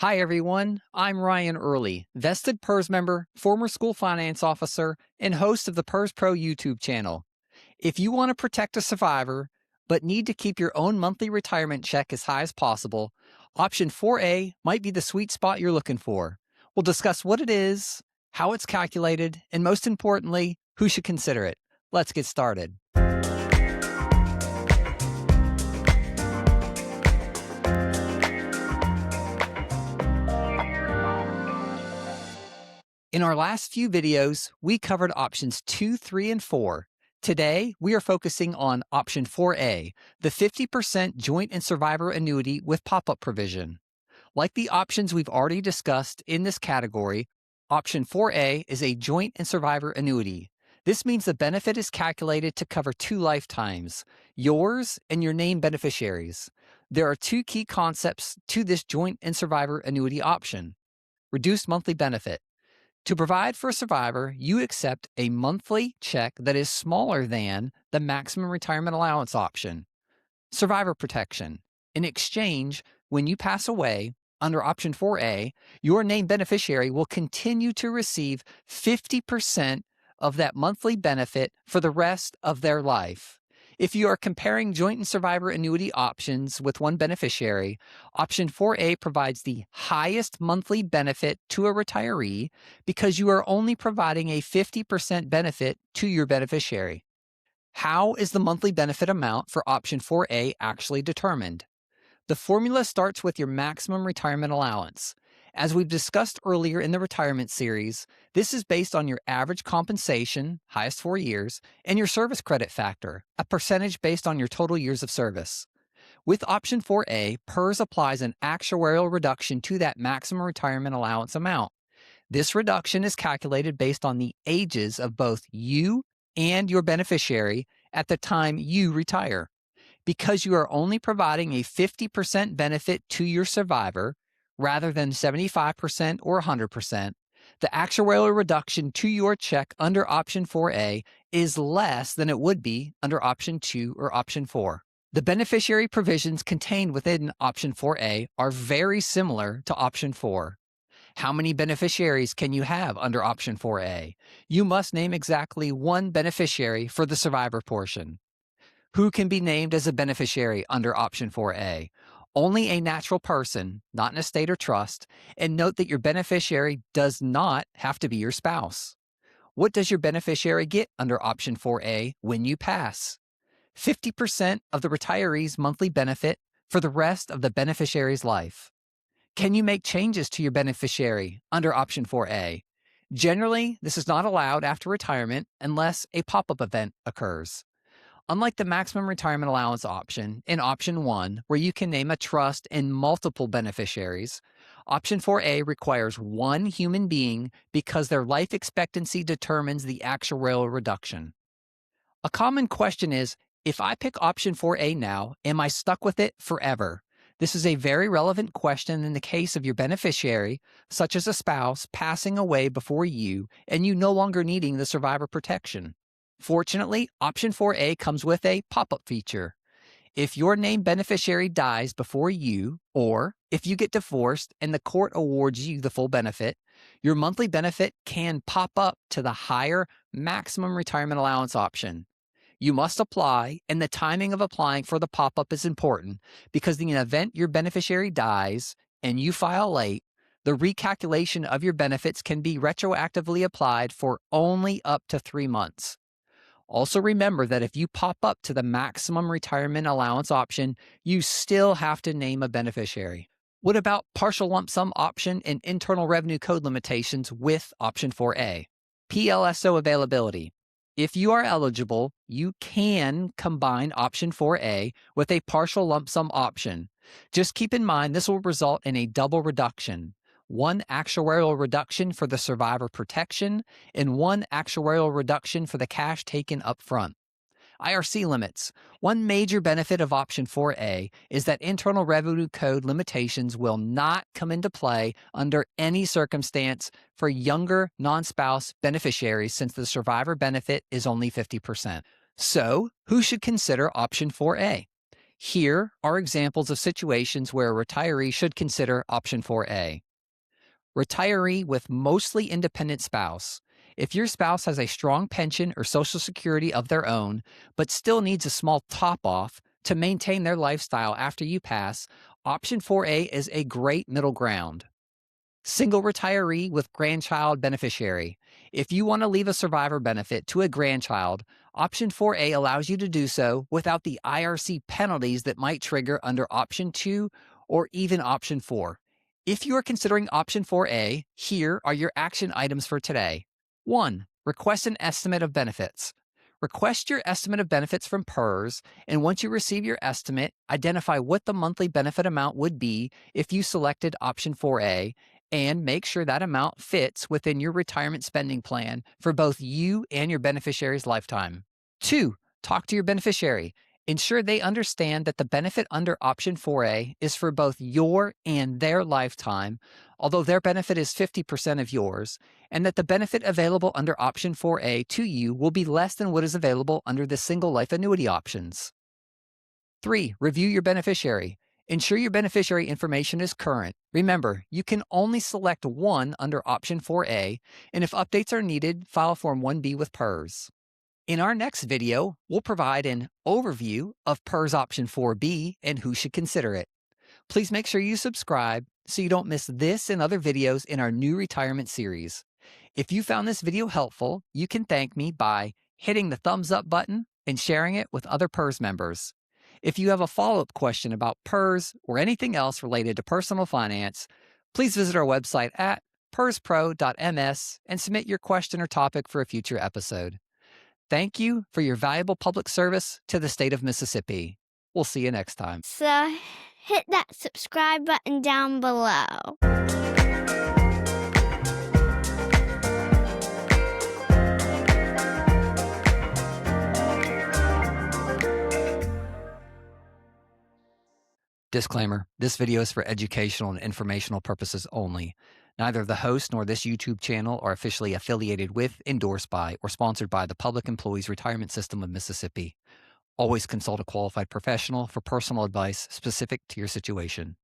Hi, everyone. I'm Ryan Early, vested PERS member, former school finance officer, and host of the PERS Pro YouTube channel. If you want to protect a survivor, but need to keep your own monthly retirement check as high as possible, option 4A might be the sweet spot you're looking for. We'll discuss what it is, how it's calculated, and most importantly, who should consider it. Let's get started. In our last few videos, we covered options 2, 3, and 4. Today, we are focusing on option 4A, the 50% joint and survivor annuity with pop-up provision. Like the options we've already discussed in this category, option 4A is a joint and survivor annuity. This means the benefit is calculated to cover two lifetimes, yours and your named beneficiaries. There are two key concepts to this joint and survivor annuity option. Reduced monthly benefit. To provide for a survivor, you accept a monthly check that is smaller than the maximum retirement allowance option. Survivor protection. In exchange, when you pass away, under option 4A, your named beneficiary will continue to receive 50% of that monthly benefit for the rest of their life. If you are comparing joint and survivor annuity options with one beneficiary, option 4A provides the highest monthly benefit to a retiree because you are only providing a 50% benefit to your beneficiary. How is the monthly benefit amount for option 4A actually determined? The formula starts with your maximum retirement allowance. As we've discussed earlier in the retirement series, this is based on your average compensation, highest 4 years, and your service credit factor, a percentage based on your total years of service. With option 4A, PERS applies an actuarial reduction to that maximum retirement allowance amount. This reduction is calculated based on the ages of both you and your beneficiary at the time you retire. Because you are only providing a 50% benefit to your survivor rather than 75% or 100%, the actuarial reduction to your check under option 4A is less than it would be under option 2 or option 4. The beneficiary provisions contained within option 4A are very similar to option 4. How many beneficiaries can you have under option 4A? You must name exactly one beneficiary for the survivor portion. Who can be named as a beneficiary under option 4A? Only a natural person, not an estate or trust, and note that your beneficiary does not have to be your spouse. What does your beneficiary get under option 4A when you pass? 50% of the retiree's monthly benefit for the rest of the beneficiary's life. Can you make changes to your beneficiary under option 4A? Generally, this is not allowed after retirement unless a pop-up event occurs. Unlike the maximum retirement allowance option in option 1, where you can name a trust and multiple beneficiaries, option 4A requires one human being because their life expectancy determines the actuarial reduction. A common question is, if I pick option 4A now, am I stuck with it forever? This is a very relevant question in the case of your beneficiary, such as a spouse passing away before you and you no longer needing the survivor protection. Fortunately, option 4A comes with a pop-up feature. If your named beneficiary dies before you, or if you get divorced and the court awards you the full benefit, your monthly benefit can pop up to the higher maximum retirement allowance option. You must apply, and the timing of applying for the pop-up is important because in the event your beneficiary dies and you file late, the recalculation of your benefits can be retroactively applied for only up to 3 months. Also remember that if you pop up to the maximum retirement allowance option, you still have to name a beneficiary. What about partial lump sum option and internal revenue code limitations with option 4A? PLSO availability. If you are eligible, you can combine option 4A with a partial lump sum option. Just keep in mind this will result in a double reduction. One actuarial reduction for the survivor protection and one actuarial reduction for the cash taken up front. IRC limits. One major benefit of option 4A is that internal revenue code limitations will not come into play under any circumstance for younger non-spouse beneficiaries since the survivor benefit is only 50%. So, who should consider option 4A? Here are examples of situations where a retiree should consider option 4A. Retiree with mostly independent spouse. If your spouse has a strong pension or Social Security of their own, but still needs a small top off to maintain their lifestyle after you pass, option 4A is a great middle ground. Single retiree with grandchild beneficiary. If you want to leave a survivor benefit to a grandchild, option 4A allows you to do so without the IRC penalties that might trigger under option 2 or even option 4. If you are considering option 4A, here are your action items for today. 1. Request an estimate of benefits. Request your estimate of benefits from PERS, and once you receive your estimate, identify what the monthly benefit amount would be if you selected option 4A, and make sure that amount fits within your retirement spending plan for both you and your beneficiary's lifetime. 2. Talk to your beneficiary. Ensure they understand that the benefit under option 4A is for both your and their lifetime, although their benefit is 50% of yours, and that the benefit available under option 4A to you will be less than what is available under the single life annuity options. 3. Review your beneficiary. Ensure your beneficiary information is current. Remember, you can only select one under option 4A, and if updates are needed, file Form 1B with PERS. In our next video, we'll provide an overview of PERS option 4B and who should consider it. Please make sure you subscribe so you don't miss this and other videos in our new retirement series. If you found this video helpful, you can thank me by hitting the thumbs up button and sharing it with other PERS members. If you have a follow-up question about PERS or anything else related to personal finance, please visit our website at perspro.ms and submit your question or topic for a future episode. Thank you for your valuable public service to the state of Mississippi. We'll see you next time. So hit that subscribe button down below. Disclaimer, this video is for educational and informational purposes only. Neither the host nor this YouTube channel are officially affiliated with, endorsed by, or sponsored by the Public Employees Retirement System of Mississippi. Always consult a qualified professional for personal advice specific to your situation.